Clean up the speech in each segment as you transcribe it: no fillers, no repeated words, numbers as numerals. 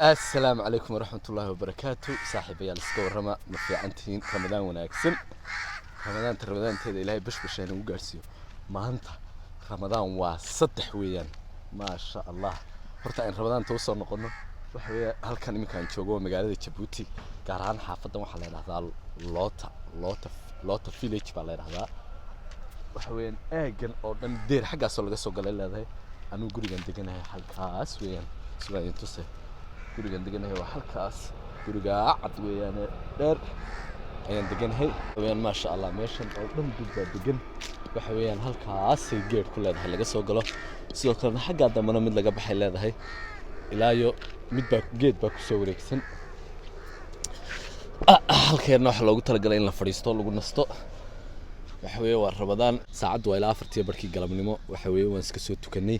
السلام عليكم ورحمة الله وبركاته. صاحبي يا لسكو الرما مفيعنتين رمضان وناكسن رمضان تيدا إلهي بشبشين وقارسيو ما أنت رمضان وصدح ويان ما شاء الله horta in Ramadan toosoo noqono waxa weeye halkan iminkaan joogo magaalada Djibouti gaar ahaan xaafadan waxa la yiraahdaa Lota village baa la yiraahdaa waxa weeyaan eegan oo dhan deer xaggaas oo laga soo galay leedahay anu gurigan deganahay halkaas weeyaan sida intu se gurigan deganahay waa halkaas guriga cad weeyaan dheer ayaan deganahay weeyaan ma sha Allah meeshan oo dhan guriga degan waxa weeyaan halkaas ay geed ku leedahay laga soo galo sidoo kale xagga damana mid laga baxay leedahay ilaayo mid baa geed baa ku soo wareegsan halkeena waxa loogu talagalay in la fariisto lagu nasto waxa weeye waa Ramadan saacadu waa ilaa 4 barkii galabnimo waxa weeye waan iska soo tukanay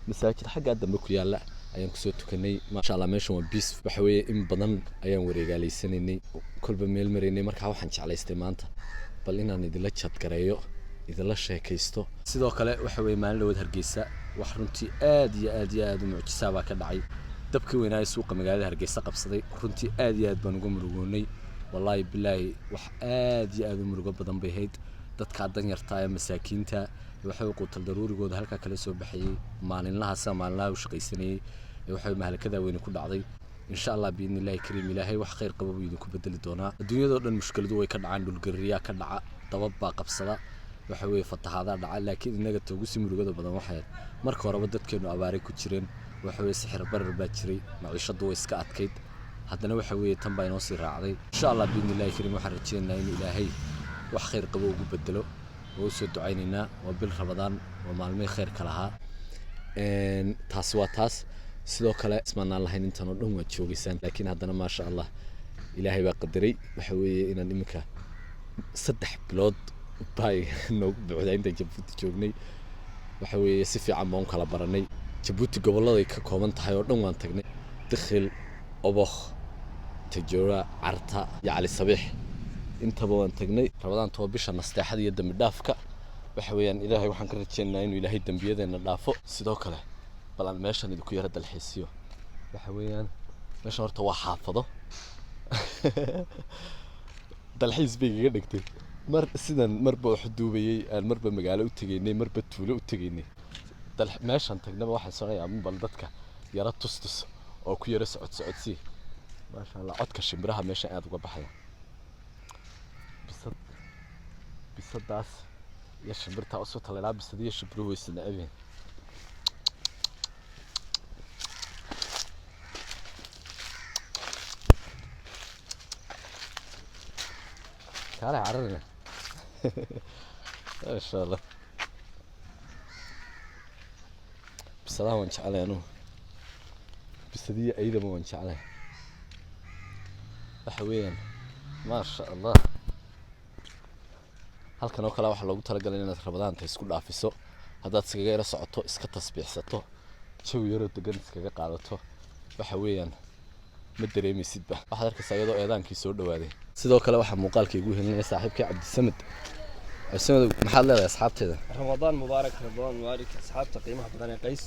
masaajid xagga dambe ku yaala ayaan ku soo tukanay ma sha Allah meeshan waa bis waxa weeye in badan ayaan wareegaalaysanay kulba meel mareynay markaa waxaan jeclaystay maanta bal inaan idila chat gareeyo idila sheekaysto sidoo kale waxa weeye maalin dhawaad Hargeysa wax runtii aad u mucjisa baa ka dhacay dabka weynaa suuqa magaalada Hargeysa qabsaday runtii aad baan ugu murugoonay wallahi billahi wax aad u murugo badan bay hayd dadka dan yarta ee masaakiinta waxay u qutal daruurigooda halka kala soo baxayay maalinlaha u shaqaysanayay waxay mahalkada weyn ku dhacday insha Allah biidnillahi kariim ilaahay wax khayr qabo idin ku bedeli doona adduunyada dhan mushkiladu way ka dhacaan dhul gariya ka dhaca dabab baa qabsada waxa weeye fatahaada dhaca laakiin inaga toogu si murugada badan waxay marka horeba dadkeenu abaaray ku jireen waxa weeye sixir barar baa jiray maciishadu way iska adkayd haddana waxa weeye tan baa inoo sii raacday insha Allah biidnillahi kariim waxaan rajaynaynaa in ilaahay wax khayr qabo ugu bedelo oo soo ducaynayna waa bil Ramadan waa maalmo khayr ka laha taas waa taas sidoo kale ismaan lahayn intaan oo dhan waa joogaysan laakiin haddana ma sha Allah ilaahay baa qadaray waxa weeye inaan iminka 3 bilood bay noogu buuxday inta Djibouti joognay waxa weeye si fiican baan kala baranay Djibouti gobolada ay ka kooban tahay oo dhan waan tagnay dakhil obokh tajura arta yaali sabiix intaba waan tagnay Ramadan too bisha nasteexada iyo dambi dhaafka waxa weeyaan ilaahay waxaan ka rajaynaynaa inuu ilaahay dambiyadeena dhaafo sidoo kale balan meeshan idinku yara dalxiisiyo waxa weeyaan meeshan horta waa xaafado dalxiis bay iga dhigtay mar sidan marba wax duubayay aan marba magaalo u tageynay marba tuulo u tageynay meeshan tagnaba waxa soo yaabin bal dadka yara tustus oo ku yara socodsi ma sha Allah codka shimbiraha meesha aad uga baxaya bisadaas ya shimbirta oo soo talaa bisadiya shibruhu isna abeen كاره عرنا ما شاء الله بصراحة وانش عليه أنو بسدية أيضا ما وانش عليه بحوين ما شاء الله هل كانوا كلا واحد لو قلت لك لنا رمضان تيسكول عفسو هذا تسجيل رصعته إسكت تصبيح سته شو يرد تجن تسجيل قالته بحوين مدري مسيد به أحد كسيادة أيضا كيسور دوادي sidoo kale waxa muuqaalka igu helinay saaxiibkii Cabdisamad maxaa leedahay asxaabteeda Ramadan mubaarak asxaabta qiimaha badan ee qays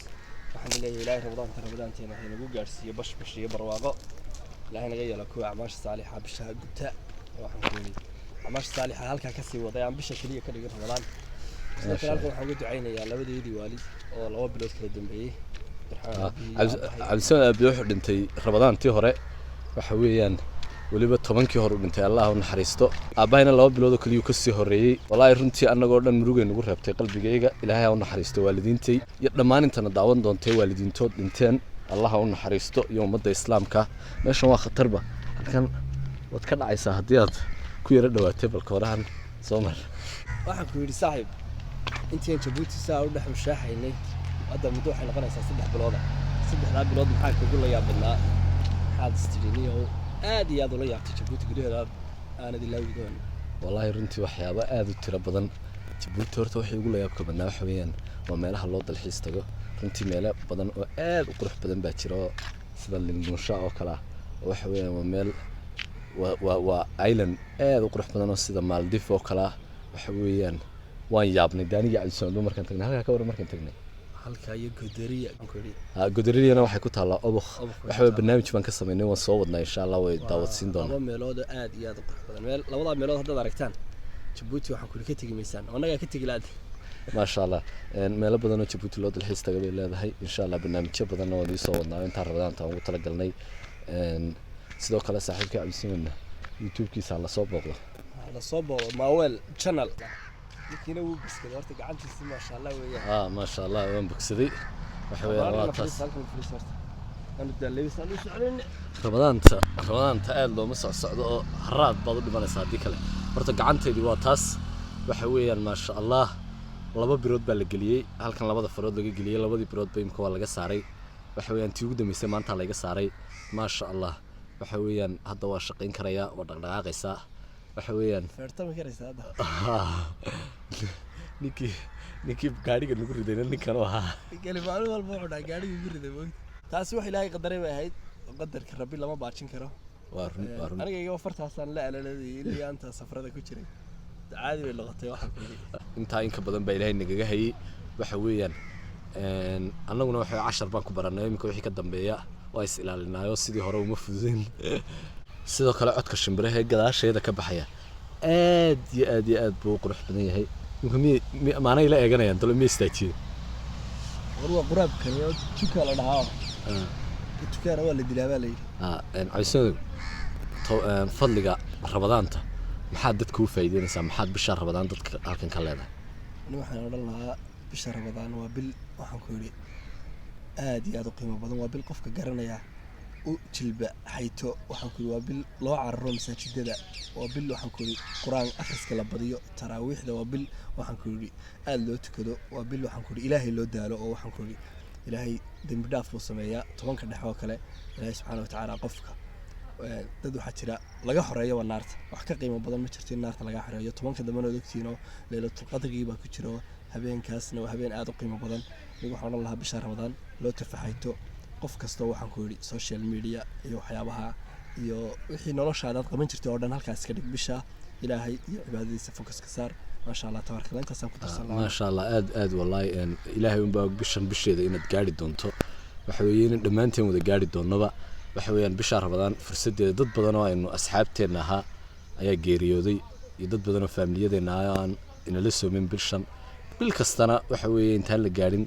waxaan leeyahay Ramadan teena waxay nagu gaarsiiyo bash iyo barwaaqo ilaahay naga yeelo kuwa acmaash saalixa bisha gubta waxaan ku leeyahay acmaash saalixa halka ka sii wadayaan bisha kaliya ka dhigay Ramadan sidoo kale waxaan ugu ducaynayaa labadeedii waalid oo 2 bilood kala dambeeyay Cabdisamad abiyo wuxuu dhintay Ramadaantii hore waxa weeyaan waliba 10kii hore u dhintay Allah u naxariisto aabaayna 2 bilood oo kaliya ka sii horeeyay wallahi runtii anagoo dhan murugeen ugu reebtay qalbigayga ilaahay u naxariisto waalidiintay iyo dhammaan intana daawan doontay waalidiintood dhinteen Allah u naxariisto iyo ummadda islaamka meeshan waa khatarba halkan wad ka dhacaysaa hadii aad ku yara dhawaatay balka horahan Soomaal waxaan ku yiri saaxiib intii Djibouti saa u dhaxu shaaxaynay hadda muddo waxay noqonaysaa 3 bilood 3 bilood maxaa kugu la yaabnaa had istiriiniyo aad iyo aad ula yaabtay Djibouti gudaheeda aanad ilaawidon wallahi runtii waxyaabo aad u tiro badan Djibouti horta waxay ugu la yaabka badnaa waxa weeyaan waa meelaha loo dalxiis tago runtii meelo badan oo aad u qurux badan baa jira sida Limusha oo kala waxa weeyaan waa meel waa island aad u qurux badan oo sida Maldives oo kala waxa weeyaan waan yaabnay daaniga Cabdisamad markaan tagnay halka ka war markaan tagnay halka iyo godariya aan ku yiri godariyana waxay ku taallaa obokh Obokh waxa weeye barnaamij baan ka sameynay waan soo wadnaa insha Allah way daawadsiin doonaa laba meelood oo aad iyo aad u qurux badan labada meelood haddaad aragtaan Djibouti waxaan ku yiri ka tagi maysaan anaga ka tagi laad ما شاء الله meelo badan oo Djibouti loo dalxiis taga bay leedahay insha Allah barnaamijyo badan oo idin soo wadnaa inta rabadaan taan ugu tala galnay sidoo kale saaxiibka Cabdisiman YouTube-kiisa la soo booqdo Mawel channel لكن هو بس كده ورت قعدت ما شاء الله وياه ما شاء الله وين بكسدي waxa weeyaan waa taas أنا دللي بس أنا سألني rabadaanta aad looma socdo oo haraad baad u dhimanaysaa hadii kale horta gacanteedii waa taas waxa weeyaan ma sha Allah laba birood baa la galiyay halkan labada farood laga galiyay labadii birood bay imka waa laga saaray waxa weeyaan tii ugu dambeysay maanta laga saaray ma sha Allah waxa weeyaan hadda waa shaqeyn karaya waa dhaqdhaqaaqaysaa waxa weeyaan feertama karaysaa hadda ninkii gaariga lagu riday ninkan oo ahaa maalin walba wuxuu dhahay gaariga lagu riday taasi wax ilaahay qadaray bay ahayd qadarka rabbi lama baajin karo waa run aniga iyo fartaasaan la alaladay ilaa anta safarada ku jiray caadi bay noqotay waxa ku yiri inta in ka badan baa ilaahay nagaga hayay waxa weeyaan annaguna waxa 10 baan ku baranay imika wixii ka dambeeya waa is ilaalinayo sidii hore uma fududeen sidoo kale codka shimbiraha gadaasheeda ka baxaya aad iyo aad buu qurux badan yahay maana ila eeganayaan dolo meestaajiye warwa quraabkan iyo tuka la dhahaa tukana waa la dilaabaa la yiri aysan fadliga rabadaanta maxaad dadku u faa'iideynaysaa maxaad bisha rabadaan dadka halkan ka leedahay waxaan oran lahaa bisha rabadaan waa bil waxaan ku yiri aad iyo aad u qiimo badan waa bil qofka garanaya jilba hayto waxaan ku waa bil loo cararo masaajidada waa bil waxaan ku quraan akhriska la badiyo taraawiixda waa bil waxaan ku aad loo tukado waa bil waxaan ku ilaahay loo daalo oo waxaan ku ilaahay dambi dhaaf uu sameeyaa 10ka dhex oo kale ilaahay subxaanahu wa ta'aala qofka dad waxa jira laga xoreeyo naarta wax ka qiimo badan ma jirto naarta laga xoreeyo 10ka damana ogtiino leelatul qadriga baa ku jiro habeenkaasna waa habeen aad u qiimo badan waxaan oran lahaa bisha ramadaan loo tafaxayto qof kasta waxaan ku yiri social media iyo waxyaabaha iyo wixii noloshaada qaban jirtay oo dhan halkaas ka dhig bisha ilaahay iyo cibaadadiisa focus ka saar ma sha Allah tabaaraka Allah intaas aan ku tarsanaa ma sha Allah aad wallahi ilaahay un baa bisheeda inaad gaari doonto waxa weeyeen dhamaanteen wada gaari doonaba waxa weeyaan bisha rabadaan fursadeeda dad badan oo aynu asxaabteena ahaa ayaa geeriyooday iyo dad badan oo faamiliyadeena aan inala soomin bishan bil kastana waxa weeyeen intaan la gaarin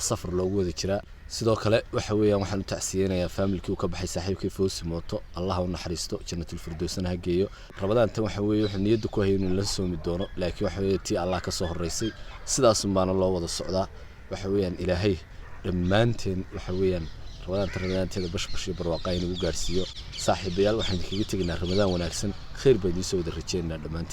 safar loogu wada jiraa sidoo kale waxa weeyaan waxaan u tacsiyeenayaa familkii uu ka baxay saaxiibkii Fawzi Mooto Allah u naxariisto jannatul firdawsna ha geeyo rabadaanta waxa weeye wuxuu niyadda ku hayay inuu la soomi doono laakiin waxa weeye tii Allah ka soo horeysay sidaas baana loo wada socdaa waxa weeyaan ilaahay dhamaanteen waxa weeyaan rabadaanteeda bashbash iyo barwaaqo inuu gaarsiiyo saaxiibayaal waxaan kaga tagnaa ramadaan wanaagsan khayr baa idin soo wada rajeenaa dhamaanteen